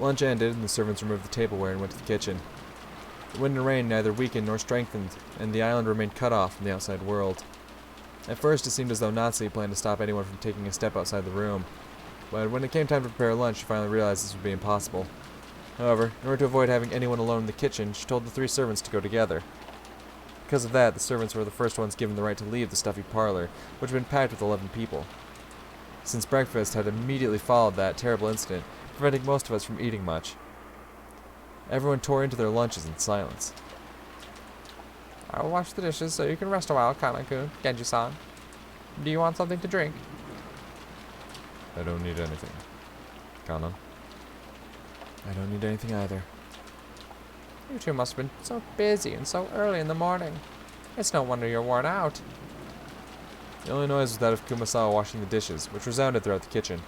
Lunch ended, and the servants removed the tableware and went to the kitchen. The wind and rain neither weakened nor strengthened, and the island remained cut off from the outside world. At first, it seemed as though Nazi planned to stop anyone from taking a step outside the room, but when it came time to prepare lunch, she finally realized this would be impossible. However, in order to avoid having anyone alone in the kitchen, she told the 3 servants to go together. Because of that, the servants were the first ones given the right to leave the stuffy parlor, which had been packed with 11 people. Since breakfast had immediately followed that terrible incident, preventing most of us from eating much. Everyone tore into their lunches in silence. I will wash the dishes so you can rest a while, Kana-kun, Genji-san. Do you want something to drink? I don't need anything. Kana? I don't need anything either. You two must have been so busy and so early in the morning. It's no wonder you're worn out. The only noise was that of Kumasawa washing the dishes, which resounded throughout the kitchen.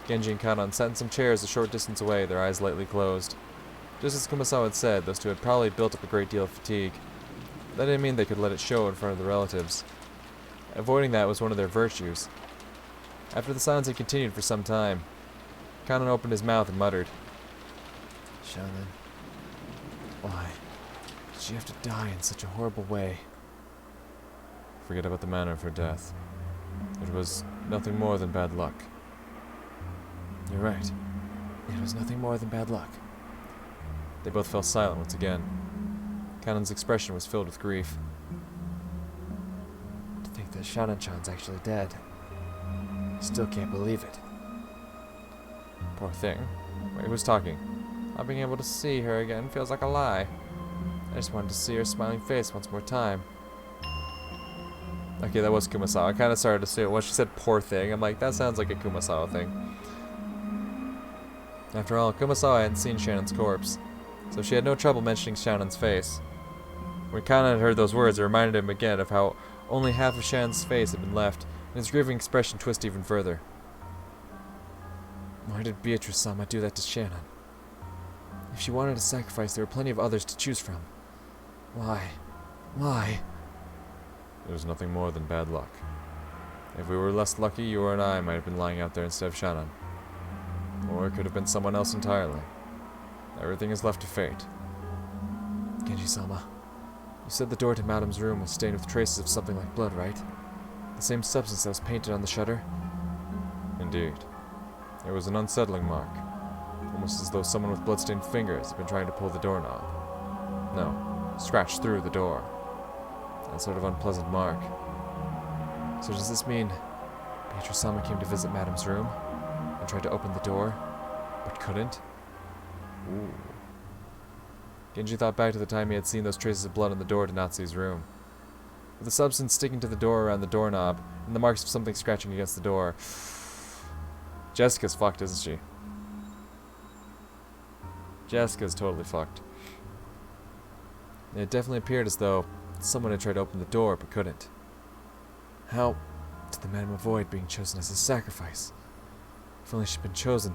Genji and Kanon sat in some chairs a short distance away, their eyes lightly closed. Just as Kumasawa had said, those two had probably built up a great deal of fatigue. That didn't mean they could let it show in front of the relatives. Avoiding that was one of their virtues. After the silence had continued for some time, Kanon opened his mouth and muttered, Shannon, why did she have to die in such a horrible way? Forget about the manner of her death. It was nothing more than bad luck. You're right. It was nothing more than bad luck. They both fell silent once again. Kanon's expression was filled with grief. To think that Shannon-chan's actually dead. Still can't believe it. Poor thing. Wait, who's talking? Not being able to see her again feels like a lie. I just wanted to see her smiling face once more time. Okay, that was Kumasawa. I kind of started to see it when she said poor thing. I'm like, that sounds like a Kumasawa thing. After all, Kumasawa hadn't seen Shannon's corpse, so she had no trouble mentioning Shannon's face. When Kana had heard those words, it reminded him again of how only half of Shannon's face had been left, and his grieving expression twisted even further. Why did Beatrice-sama do that to Shannon? If she wanted a sacrifice, there were plenty of others to choose from. Why? Why? It was nothing more than bad luck. If we were less lucky, you or I might have been lying out there instead of Shannon. Or it could have been someone else entirely. Everything is left to fate. Genji-sama, you said the door to Madame's room was stained with traces of something like blood, right? The same substance that was painted on the shutter? Indeed. It was an unsettling mark. Almost as though someone with blood-stained fingers had been trying to pull the doorknob. No, scratch through the door. That sort of unpleasant mark. So does this mean Beatrice-sama came to visit Madame's room and tried to open the door, but couldn't? Ooh. Genji thought back to the time he had seen those traces of blood on the door to Natsu's room. With the substance sticking to the door around the doorknob, and the marks of something scratching against the door. Jessica's fucked, isn't she? Jessica's totally fucked. It definitely appeared as though someone had tried to open the door, but couldn't. How did the Madame avoid being chosen as a sacrifice? If only she'd been chosen,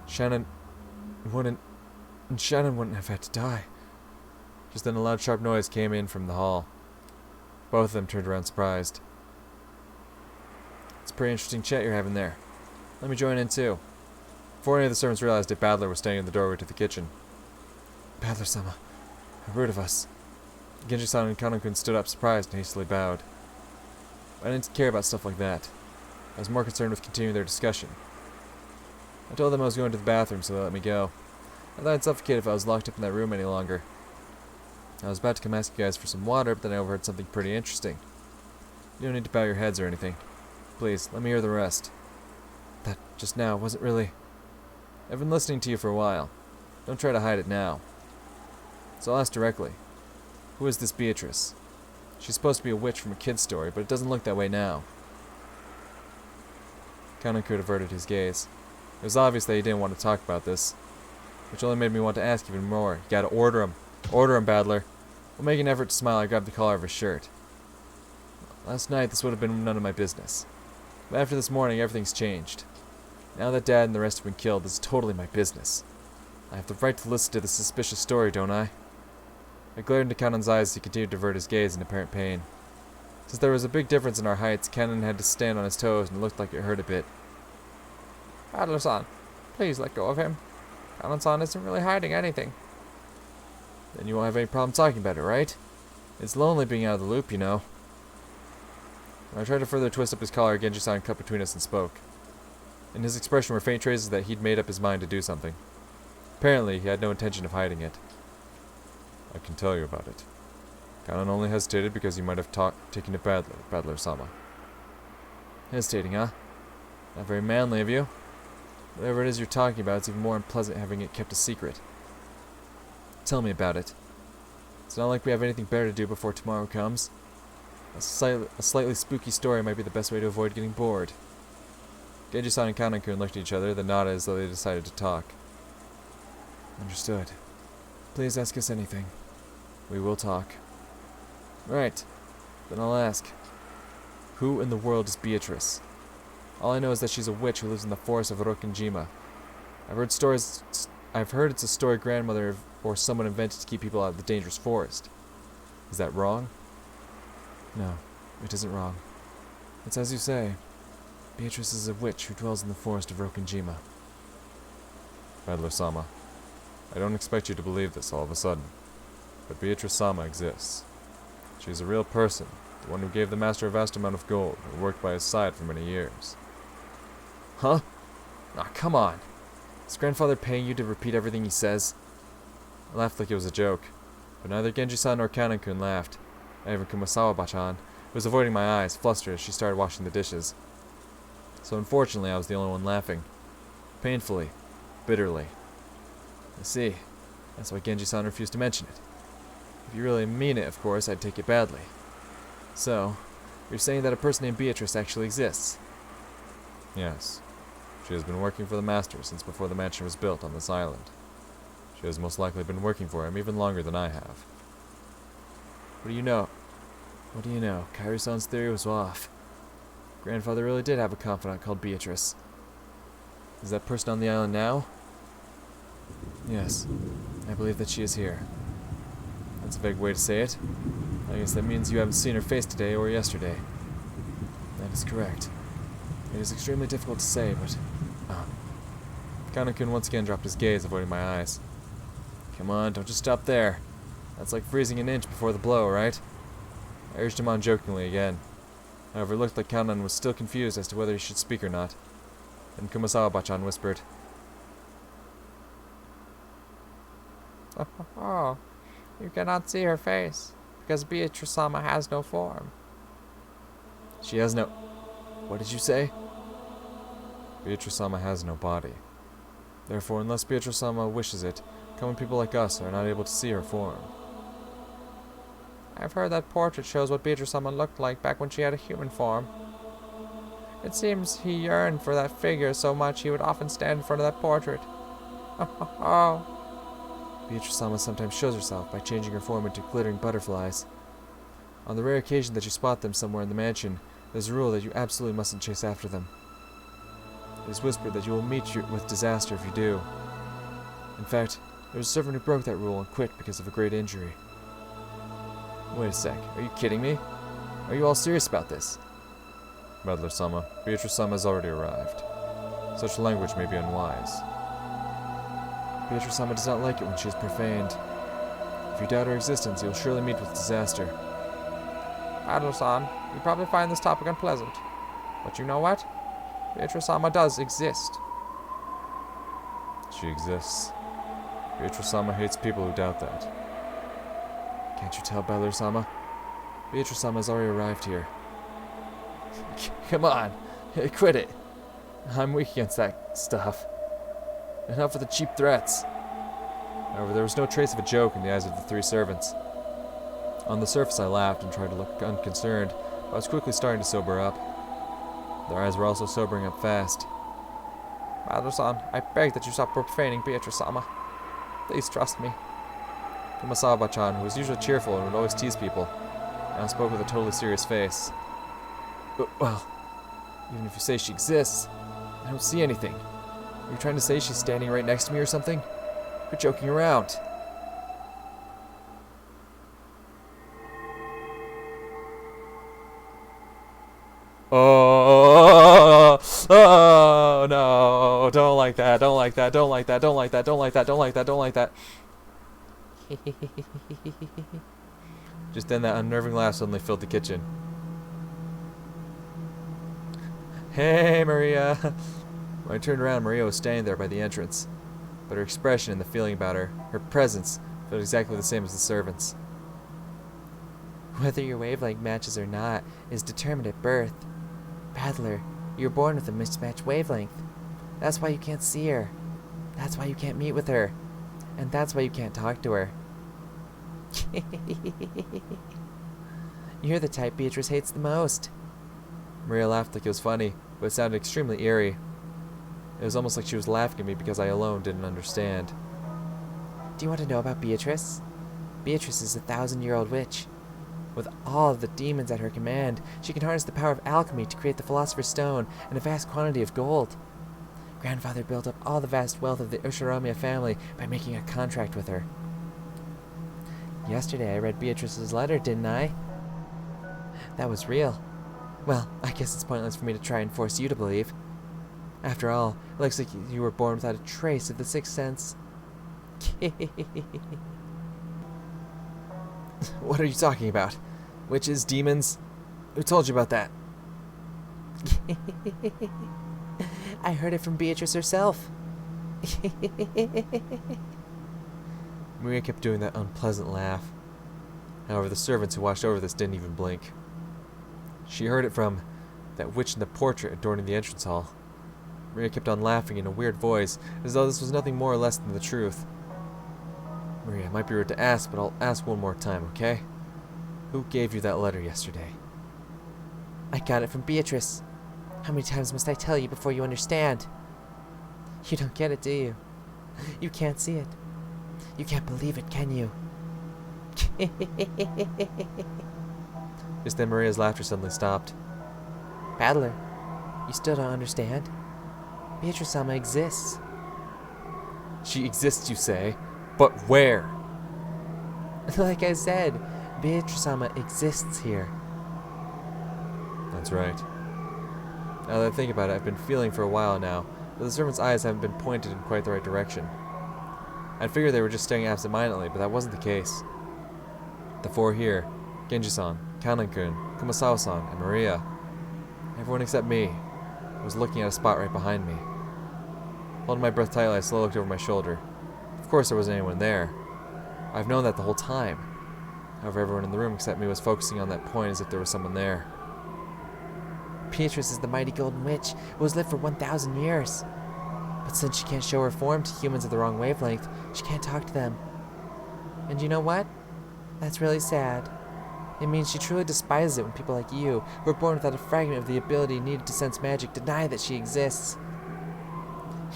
Shannon wouldn't have had to die. Just then a loud sharp noise came in from the hall. Both of them turned around surprised. It's a pretty interesting chat you're having there. Let me join in too. Before any of the servants realized it, Badler was standing in the doorway to the kitchen. Badler-sama, how rude of us. Genji-san and Kanon-kun stood up surprised and hastily bowed. I didn't care about stuff like that. I was more concerned with continuing their discussion. I told them I was going to the bathroom, so they let me go. I thought I'd suffocate if I was locked up in that room any longer. I was about to come ask you guys for some water, but then I overheard something pretty interesting. You don't need to bow your heads or anything. Please, let me hear the rest. That just now wasn't really... I've been listening to you for a while. Don't try to hide it now. So I'll ask directly. Who is this Beatrice? She's supposed to be a witch from a kid's story, but it doesn't look that way now. Kanon-kun averted his gaze. It was obvious that he didn't want to talk about this, which only made me want to ask even more. You gotta order him. Order him, Badler. While making an effort to smile, I grabbed the collar of his shirt. Last night, this would have been none of my business. But after this morning, everything's changed. Now that Dad and the rest have been killed, this is totally my business. I have the right to listen to this suspicious story, don't I? I glared into Kanon's eyes as he continued to avert his gaze in apparent pain. Since there was a big difference in our heights, Kanon had to stand on his toes and it looked like it hurt a bit. Badler-san, please let go of him. Kanan-san isn't really hiding anything. Then you won't have any problem talking about it, right? It's lonely being out of the loop, you know. When I tried to further twist up his collar, Genji-san cut between us and spoke. In his expression were faint traces that he'd made up his mind to do something. Apparently, he had no intention of hiding it. I can tell you about it. Kanan only hesitated because you might have taken it badly, Battler-sama. Hesitating, huh? Not very manly of you. Whatever it is you're talking about, it's even more unpleasant having it kept a secret. Tell me about it. It's not like we have anything better to do before tomorrow comes. A slightly spooky story might be the best way to avoid getting bored. Genji-san and Kanan-kun looked at each other, then nodded as though they decided to talk. Understood. Please ask us anything. We will talk. Right. Then I'll ask. Who in the world is Beatrice? All I know is that she's a witch who lives in the forest of Rokenjima. I've heard it's a story grandmother or someone invented to keep people out of the dangerous forest. Is that wrong? No, it isn't wrong. It's as you say. Beatrice is a witch who dwells in the forest of Rokenjima. Battler-sama, I don't expect you to believe this all of a sudden, but Beatrice-sama exists. She's a real person, the one who gave the master a vast amount of gold and worked by his side for many years. Huh? Aw, come on. Is grandfather paying you to repeat everything he says? I laughed like it was a joke, but neither Genji-san nor Kanan-kun laughed. Not even Kumasawa-bachan, who was avoiding my eyes, flustered as she started washing the dishes. So unfortunately, I was the only one laughing. Painfully. Bitterly. I see. That's why Genji-san refused to mention it. If you really mean it, of course, I'd take it badly. So, you're saying that a person named Beatrice actually exists? Yes. She has been working for the Master since before the mansion was built on this island. She has most likely been working for him even longer than I have. What do you know? What do you know? Kairi-san's theory was off. Grandfather really did have a confidant called Beatrice. Is that person on the island now? Yes. I believe that she is here. That's a vague way to say it. I guess that means you haven't seen her face today or yesterday. That is correct. It is extremely difficult to say, but... Kanan-kun once again dropped his gaze, avoiding my eyes. Come on, don't just stop there. That's like freezing an inch before the blow, right? I urged him on jokingly again. However, it looked like Kanan was still confused as to whether he should speak or not. Then Kumasawa-bachan whispered, Oh, you cannot see her face, because Beatrice-sama has no form. She has no... What did you say? Beatrice-sama has no body. Therefore, unless Beatrice-sama wishes it, common people like us are not able to see her form. I've heard that portrait shows what Beatrice-sama looked like back when she had a human form. It seems he yearned for that figure so much he would often stand in front of that portrait. Oh. Beatrice-sama sometimes shows herself by changing her form into glittering butterflies. On the rare occasion that you spot them somewhere in the mansion, there's a rule that you absolutely mustn't chase after them. It is whispered that you will meet with disaster if you do. In fact, there was a servant who broke that rule and quit because of a great injury. Wait a sec, are you kidding me? Are you all serious about this? Battler-sama, Beatrice-sama has already arrived. Such language may be unwise. Beatrice-sama does not like it when she is profaned. If you doubt her existence, you'll surely meet with disaster. Adler-san, you probably find this topic unpleasant. But you know what? Beatrice-sama does exist. She exists. Beatrice-sama hates people who doubt that. Can't you tell, Battler-sama? Beatrice-sama has already arrived here. Come on, quit it. I'm weak against that stuff. Enough with the cheap threats. However, there was no trace of a joke in the eyes of the three servants. On the surface I laughed and tried to look unconcerned, but I was quickly starting to sober up. Their eyes were also sobering up fast. Adler-san, I beg that you stop profaning Beatrice-sama. Please trust me. Kumasawa-bachan, who was usually cheerful and would always tease people, now spoke with a totally serious face. Well, even if you say she exists, I don't see anything. Are you trying to say she's standing right next to me or something? You're joking around. Oh no, no, don't like that, don't like that, don't like that, don't like that, don't like that, don't like that, don't like that. Just then that unnerving laugh suddenly filled the kitchen. Hey, Maria! When I turned around, Maria was standing there by the entrance. But her expression and the feeling about her, her presence, felt exactly the same as the servants. Whether your wavelength matches or not is determined at birth. Battler, you're born with a mismatched wavelength. That's why you can't see her. That's why you can't meet with her. And that's why you can't talk to her. You're the type Beatrice hates the most. Maria laughed like it was funny, but it sounded extremely eerie. It was almost like she was laughing at me because I alone didn't understand. Do you want to know about Beatrice? Beatrice is a 1,000-year-old witch. With all of the demons at her command, she can harness the power of alchemy to create the Philosopher's Stone and a vast quantity of gold. Grandfather built up all the vast wealth of the Ushiromiya family by making a contract with her. Yesterday I read Beatrice's letter, didn't I? That was real. Well, I guess it's pointless for me to try and force you to believe. After all, it looks like you were born without a trace of the sixth sense. What are you talking about? Witches, demons? Who told you about that? I heard it from Beatrice herself. Maria kept doing that unpleasant laugh. However, the servants who watched over this didn't even blink. She heard it from that witch in the portrait adorning the entrance hall. Maria kept on laughing in a weird voice, as though this was nothing more or less than the truth. Maria, it might be rude to ask, but I'll ask one more time, okay? Who gave you that letter yesterday? I got it from Beatrice. How many times must I tell you before you understand? You don't get it, do you? You can't see it. You can't believe it, can you? Just then Maria's laughter suddenly stopped. Battler, you still don't understand? Beatrice-sama exists. She exists, you say? But where? Like I said, Beatrice-sama exists here. That's right. Now that I think about it, I've been feeling for a while now that the servants' eyes haven't been pointed in quite the right direction. I'd figured they were just staring absent-mindedly, but that wasn't the case. The four here, Genji-san, Kanan-kun, Kumasawa-san, and Maria, everyone except me, was looking at a spot right behind me. Holding my breath tightly, I slowly looked over my shoulder. Of course there wasn't anyone there. I've known that the whole time. However, everyone in the room except me was focusing on that point as if there was someone there. Beatrice is the mighty golden witch who has lived for 1,000 years. But since she can't show her form to humans of the wrong wavelength, she can't talk to them. And you know what? That's really sad. It means she truly despises it when people like you, who are born without a fragment of the ability needed to sense magic, deny that she exists.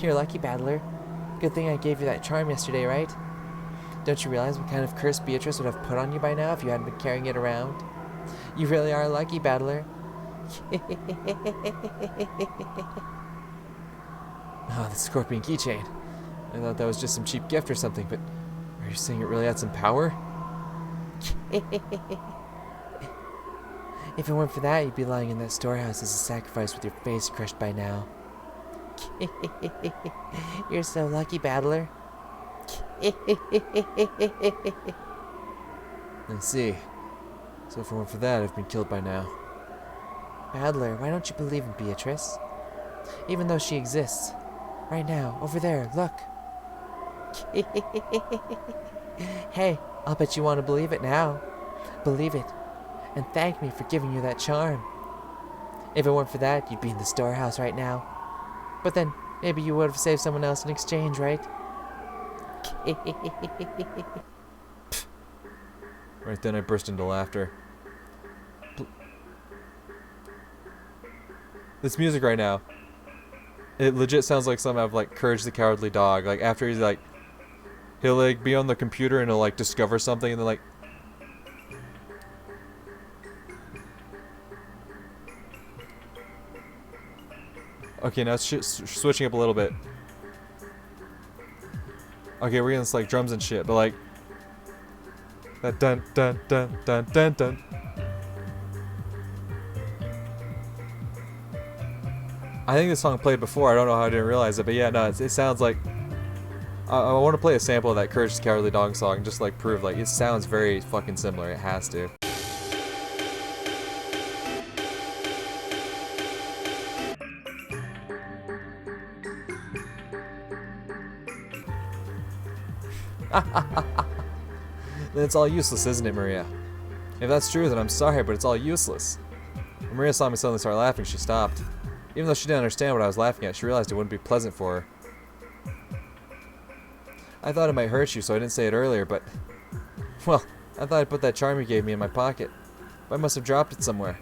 You're lucky, Battler. Good thing I gave you that charm yesterday, right? Don't you realize what kind of curse Beatrice would have put on you by now if you hadn't been carrying it around? You really are lucky, Battler. Oh, the scorpion keychain. I thought that was just some cheap gift or something, but are you saying it really had some power? If it weren't for that, you'd be lying in that storehouse as a sacrifice with your face crushed by now. You're so lucky, Battler. I see. So if it weren't for that, I've been killed by now. Battler, why don't you believe in Beatrice? Even though she exists. Right now, over there, look. Hey, I'll bet you want to believe it now. Believe it. And thank me for giving you that charm. If it weren't for that, you'd be in the storehouse right now. But then, maybe you would have saved someone else in exchange, right? Right then I burst into laughter. This music right now, it legit sounds like some of like Courage the Cowardly Dog. Like after he's like, he'll like be on the computer and he'll like discover something and then like. Okay, now it's switching up a little bit. Okay, we're getting this like drums and shit, but like that dun dun dun dun dun dun. I think this song played before. I don't know how I didn't realize it, but yeah, no, it sounds like. I want to play a sample of that Courage the Cowardly Dog song, just like prove like it sounds very fucking similar. It has to. Then it's all useless, isn't it, Maria? If that's true, then I'm sorry, but it's all useless. When Maria saw me suddenly start laughing, she stopped. Even though she didn't understand what I was laughing at, she realized it wouldn't be pleasant for her. I thought it might hurt you, so I didn't say it earlier, but... Well, I thought I'd put that charm you gave me in my pocket. But I must have dropped it somewhere.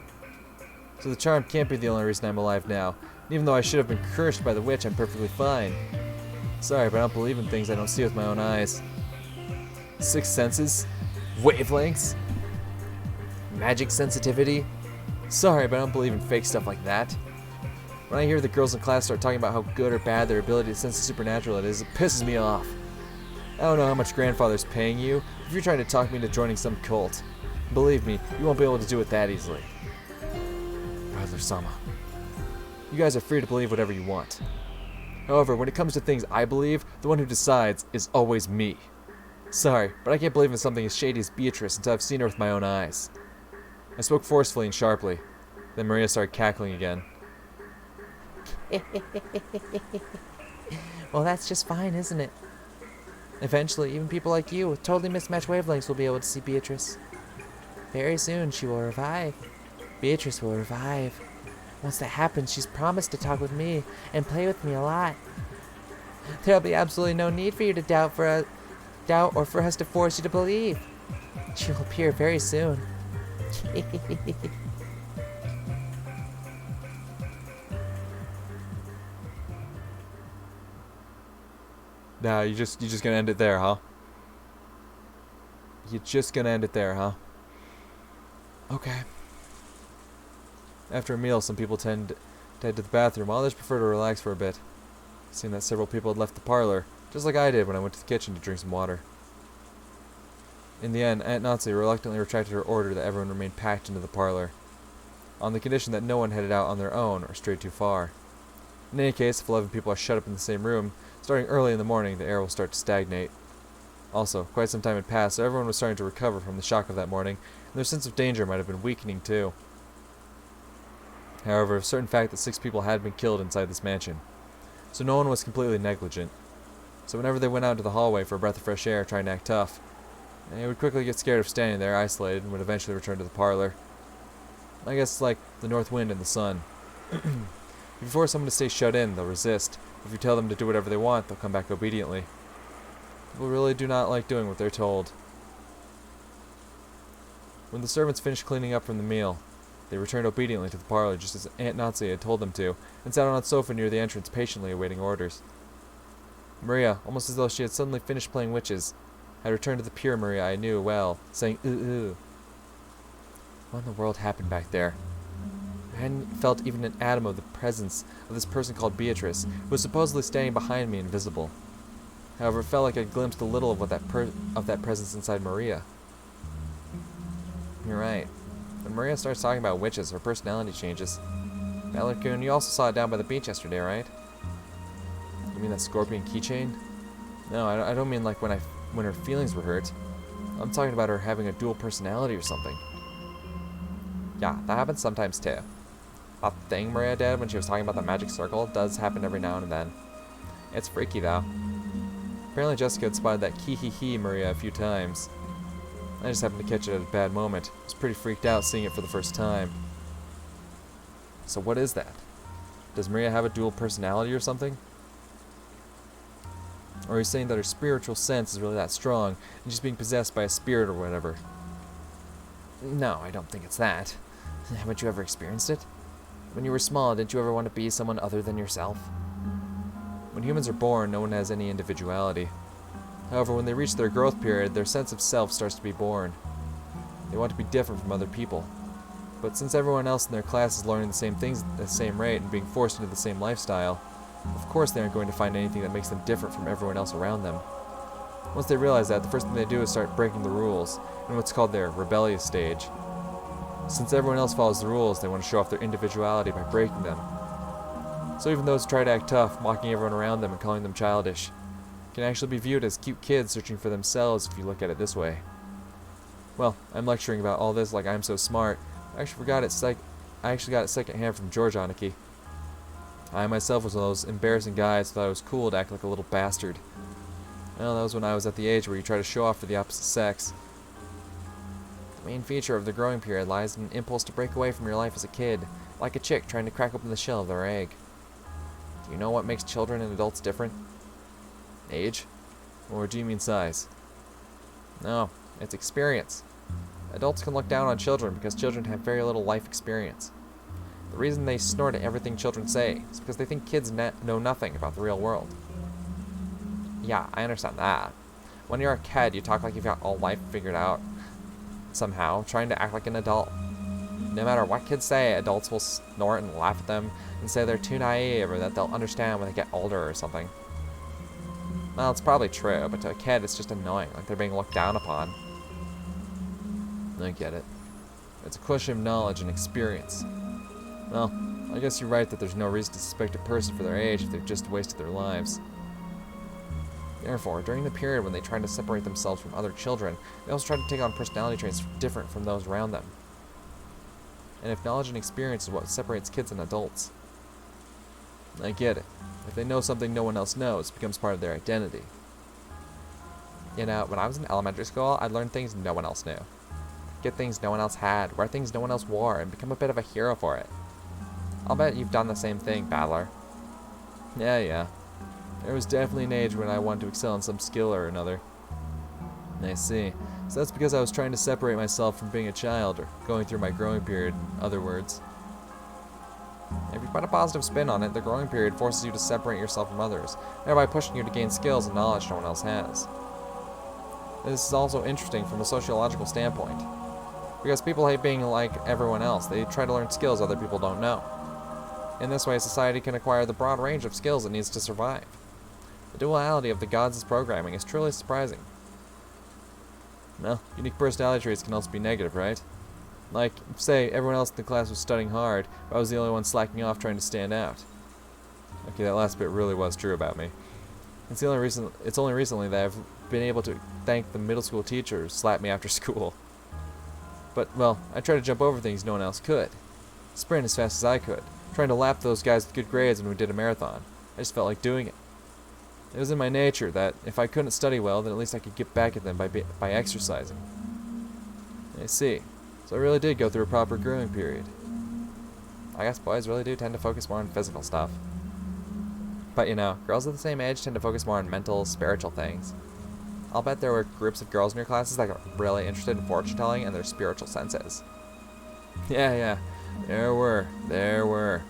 So the charm can't be the only reason I'm alive now. And even though I should have been cursed by the witch, I'm perfectly fine. Sorry, but I don't believe in things I don't see with my own eyes. Sixth senses? Wavelengths? Magic sensitivity? Sorry, but I don't believe in fake stuff like that. When I hear the girls in class start talking about how good or bad their ability to sense the supernatural it pisses me off. I don't know how much grandfather's paying you if you're trying to talk me into joining some cult. Believe me, you won't be able to do it that easily. Rattler-sama. You guys are free to believe whatever you want. However, when it comes to things I believe, the one who decides is always me. Sorry, but I can't believe in something as shady as Beatrice until I've seen her with my own eyes. I spoke forcefully and sharply. Then Maria started cackling again. Well, that's just fine, isn't it? Eventually, even people like you with totally mismatched wavelengths will be able to see Beatrice. Very soon, she will revive. Beatrice will revive. Once that happens, she's promised to talk with me and play with me a lot. There'll be absolutely no need for you to doubt or for us to force you to believe. She will appear very soon. Nah, you're just gonna end it there, huh? You're just gonna end it there, huh? Okay. After a meal, some people tend to head to the bathroom, while others prefer to relax for a bit. Seeing that several people had left the parlor, just like I did when I went to the kitchen to drink some water. In the end, Aunt Nancy reluctantly retracted her order that everyone remain packed into the parlor, on the condition that no one headed out on their own or strayed too far. In any case, if 11 people are shut up in the same room, starting early in the morning, the air will start to stagnate. Also, quite some time had passed, so everyone was starting to recover from the shock of that morning, and their sense of danger might have been weakening too. However, a certain fact that 6 people had been killed inside this mansion, so no one was completely negligent. So whenever they went out into the hallway for a breath of fresh air trying to act tough, they would quickly get scared of standing there isolated and would eventually return to the parlor. I guess it's like the north wind and the sun. If you force someone to stay shut in, they'll resist. If you tell them to do whatever they want, they'll come back obediently. People really do not like doing what they're told. When the servants finished cleaning up from the meal, they returned obediently to the parlor just as Aunt Nancy had told them to, and sat on a sofa near the entrance patiently awaiting orders. Maria, almost as though she had suddenly finished playing witches, had returned to the pure Maria I knew well, saying, "Ooh, ooh." What in the world happened back there? I hadn't felt even an atom of the presence of this person called Beatrice, who was supposedly standing behind me invisible. However, it felt like I glimpsed a little of that presence inside Maria. You're right. When Maria starts talking about witches, her personality changes. Malakun, you also saw it down by the beach yesterday, right? You mean that scorpion keychain? No, I don't mean like when her feelings were hurt. I'm talking about her having a dual personality or something. Yeah, that happens sometimes too. That thing Maria did when she was talking about the magic circle does happen every now and then. It's freaky though. Apparently Jessica had spotted that kee-hee-hee Maria a few times. I just happened to catch it at a bad moment. I was pretty freaked out seeing it for the first time. So what is that? Does Maria have a dual personality or something? Or are you saying that her spiritual sense is really that strong, and she's being possessed by a spirit or whatever? No, I don't think it's that. Haven't you ever experienced it? When you were small, didn't you ever want to be someone other than yourself? When humans are born, no one has any individuality. However, when they reach their growth period, their sense of self starts to be born. They want to be different from other people. But since everyone else in their class is learning the same things at the same rate and being forced into the same lifestyle, of course they aren't going to find anything that makes them different from everyone else around them. Once they realize that, the first thing they do is start breaking the rules, in what's called their rebellious stage. Since everyone else follows the rules, they want to show off their individuality by breaking them. So even those who try to act tough, mocking everyone around them and calling them childish, can actually be viewed as cute kids searching for themselves if you look at it this way. Well, I'm lecturing about all this like I'm so smart. I actually got it secondhand from George Aniki. I myself was one of those embarrassing guys who thought it was cool to act like a little bastard. Well, that was when I was at the age where you try to show off for the opposite sex. The main feature of the growing period lies in an impulse to break away from your life as a kid, like a chick trying to crack open the shell of their egg. Do you know what makes children and adults different? Age? Or do you mean size? No, it's experience. Adults can look down on children because children have very little life experience. The reason they snort at everything children say is because they think kids know nothing about the real world. Yeah, I understand that. When you're a kid, you talk like you've got all life figured out somehow, trying to act like an adult. No matter what kids say, adults will snort and laugh at them and say they're too naive or that they'll understand when they get older or something. Well, it's probably true, but to a kid it's just annoying, like they're being looked down upon. I get it. It's a question of knowledge and experience. Well, I guess you're right that there's no reason to suspect a person for their age if they've just wasted their lives. Therefore, during the period when they try to separate themselves from other children, they also try to take on personality traits different from those around them. And if knowledge and experience is what separates kids and adults, I get it. If they know something no one else knows, it becomes part of their identity. You know, when I was in elementary school, I learned things no one else knew. Get things no one else had, wear things no one else wore, and become a bit of a hero for it. I'll bet you've done the same thing, Battler. Yeah. There was definitely an age when I wanted to excel in some skill or another. I see. So that's because I was trying to separate myself from being a child, or going through my growing period, in other words. If you put a positive spin on it, the growing period forces you to separate yourself from others, thereby pushing you to gain skills and knowledge no one else has. This is also interesting from a sociological standpoint, because people hate being like everyone else. They try to learn skills other people don't know. In this way, society can acquire the broad range of skills it needs to survive. The duality of the gods' programming is truly surprising. Well, unique personality traits can also be negative, right? Like, say, everyone else in the class was studying hard, but I was the only one slacking off trying to stand out. Okay, that last bit really was true about me. It's only recently that I've been able to thank the middle school teacher who slapped me after school. But, well, I tried to jump over things no one else could. Sprint as fast as I could, trying to lap those guys with good grades when we did a marathon. I just felt like doing it. It was in my nature that if I couldn't study well, then at least I could get back at them by exercising. I see. So I really did go through a proper growing period. I guess boys really do tend to focus more on physical stuff. But you know, girls of the same age tend to focus more on mental, spiritual things. I'll bet there were groups of girls in your classes that got really interested in fortune telling and their spiritual senses. Yeah. There were.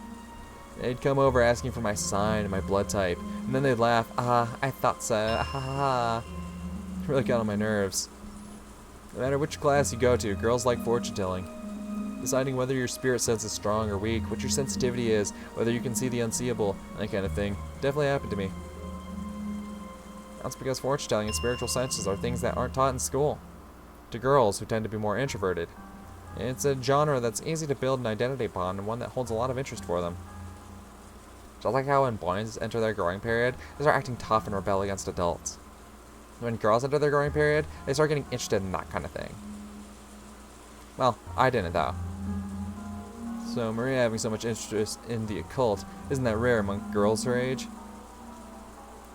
They'd come over asking for my sign and my blood type, and then they'd laugh, I thought so, ha ha ha. It really got on my nerves. No matter which class you go to, girls like fortune telling. Deciding whether your spirit sense is strong or weak, what your sensitivity is, whether you can see the unseeable, that kind of thing. Definitely happened to me. That's because fortune telling and spiritual senses are things that aren't taught in school. To girls who tend to be more introverted. It's a genre that's easy to build an identity upon and one that holds a lot of interest for them. Just like how when boys enter their growing period, they start acting tough and rebel against adults. When girls enter their growing period, they start getting interested in that kind of thing. Well, I didn't though. So Maria having so much interest in the occult, isn't that rare among girls her age?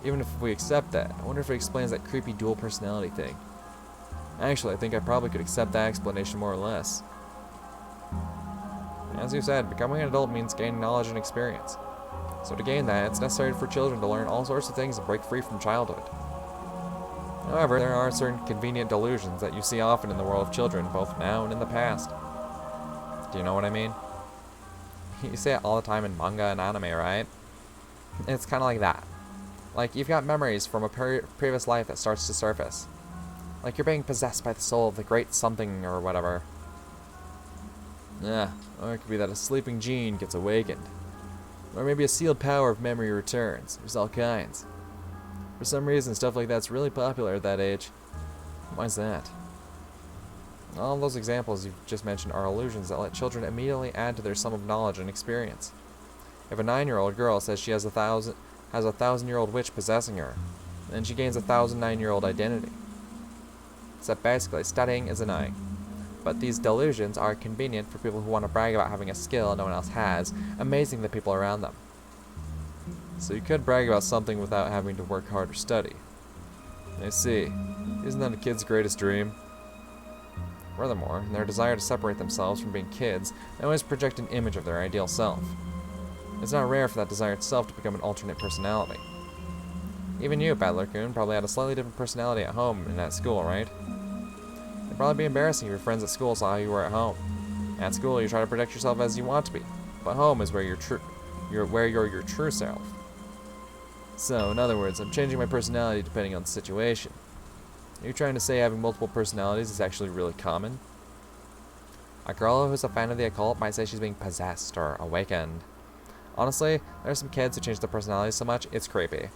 Even if we accept that, I wonder if it explains that creepy dual personality thing. Actually, I think I probably could accept that explanation more or less. As you said, becoming an adult means gaining knowledge and experience. So to gain that, it's necessary for children to learn all sorts of things and break free from childhood. However, there are certain convenient delusions that you see often in the world of children, both now and in the past. Do you know what I mean? You see it all the time in manga and anime, right? It's kind of like that. Like, you've got memories from a previous life that starts to surface. Like you're being possessed by the soul of the great something or whatever. Yeah, or it could be that a sleeping gene gets awakened. Or maybe a sealed power of memory returns. There's all kinds. For some reason, stuff like that's really popular at that age. Why's that? All those examples you've just mentioned are illusions that let children immediately add to their sum of knowledge and experience. If a 9-year-old girl says she has a 1,000-year-old witch possessing her, then she gains a 1,009-year-old identity. So basically, studying is annoying. But these delusions are convenient for people who want to brag about having a skill no one else has, amazing the people around them. So you could brag about something without having to work hard or study. I see. Isn't that a kid's greatest dream? Furthermore, in their desire to separate themselves from being kids, they always project an image of their ideal self. It's not rare for that desire itself to become an alternate personality. Even you, Battler-kun, probably had a slightly different personality at home and at school, right? It'd probably be embarrassing if your friends at school saw how you were at home. At school, you try to project yourself as you want to be, but home is where you're your true self. So, in other words, I'm changing my personality depending on the situation. Are you trying to say having multiple personalities is actually really common? A girl who's a fan of the occult might say she's being possessed or awakened. Honestly, there are some kids who change their personalities so much, it's creepy.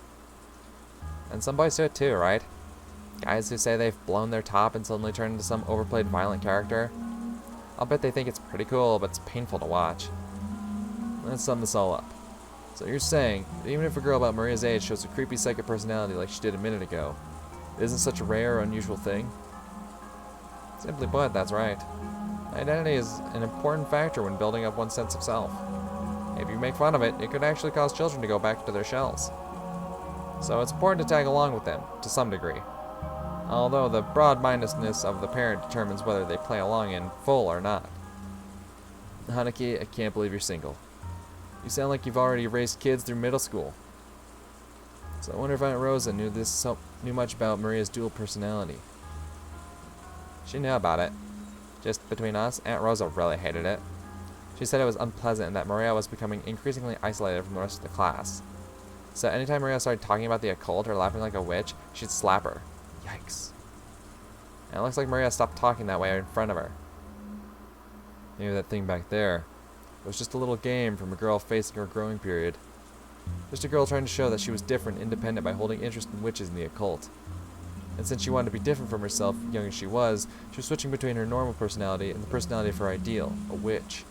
And some boys do it too, right? Guys who say they've blown their top and suddenly turn into some overplayed violent character. I'll bet they think it's pretty cool, but it's painful to watch. Let's sum this all up. So you're saying that even if a girl about Maria's age shows a creepy psychic personality like she did a minute ago, it isn't such a rare or unusual thing? Simply put, that's right. Identity is an important factor when building up one's sense of self. If you make fun of it, it could actually cause children to go back to their shells. So it's important to tag along with them, to some degree. Although the broad-mindedness of the parent determines whether they play along in full or not. Hanaki, I can't believe you're single. You sound like you've already raised kids through middle school. So I wonder if Aunt Rosa knew much about Maria's dual personality. She knew about it. Just between us, Aunt Rosa really hated it. She said it was unpleasant and that Maria was becoming increasingly isolated from the rest of the class. So anytime Maria started talking about the occult or laughing like a witch, she'd slap her. Yikes. And it looks like Maria stopped talking that way in front of her. Maybe that thing back there was just a little game from a girl facing her growing period. Just a girl trying to show that she was different, independent by holding interest in witches and the occult. And since she wanted to be different from herself, young as she was switching between her normal personality and the personality of her ideal, a witch.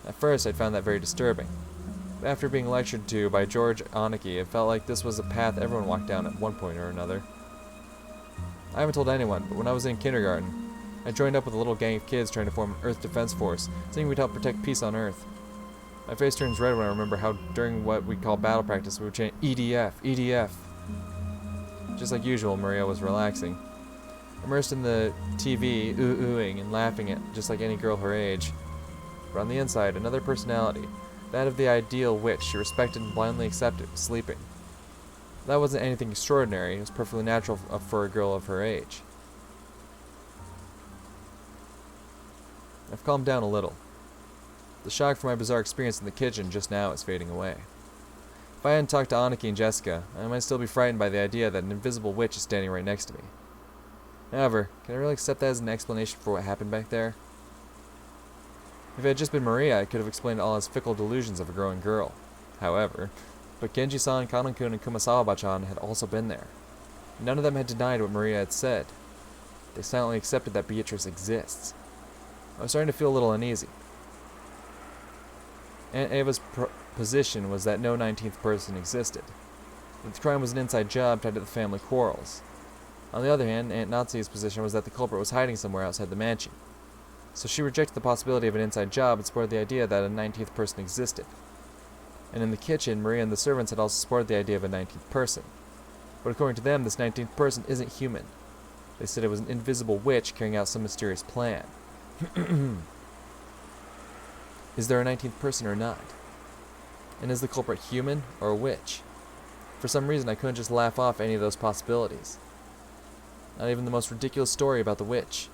At first, I'd found that very disturbing. But after being lectured to by George Aniki, it felt like this was a path everyone walked down at one point or another. I haven't told anyone, but when I was in kindergarten, I joined up with a little gang of kids trying to form an Earth Defense Force, saying we'd help protect peace on Earth. My face turns red when I remember how during what we call battle practice we would chant EDF, EDF. Just like usual, Maria was relaxing, immersed in the TV, oohing and laughing at just like any girl her age. But on the inside, another personality, that of the ideal witch she respected and blindly accepted, was sleeping. That wasn't anything extraordinary, it was perfectly natural for a girl of her age. I've calmed down a little. The shock from my bizarre experience in the kitchen just now is fading away. If I hadn't talked to Aniki and Jessica, I might still be frightened by the idea that an invisible witch is standing right next to me. However, can I really accept that as an explanation for what happened back there? If it had just been Maria, I could have explained all as fickle delusions of a growing girl. However, but Genji-san, Kanon-kun, and Kumasawa-bachan had also been there. None of them had denied what Maria had said. They silently accepted that Beatrice exists. I was starting to feel a little uneasy. Aunt Ava's position was that no 19th person existed. That the crime was an inside job tied to the family quarrels. On the other hand, Aunt Natsu's position was that the culprit was hiding somewhere outside the mansion. So she rejected the possibility of an inside job and supported the idea that a 19th person existed. And in the kitchen, Maria and the servants had also supported the idea of a 19th person. But according to them, this 19th person isn't human. They said it was an invisible witch carrying out some mysterious plan. Is there a 19th person or not? And is the culprit human or a witch? For some reason, I couldn't just laugh off any of those possibilities. Not even the most ridiculous story about the witch.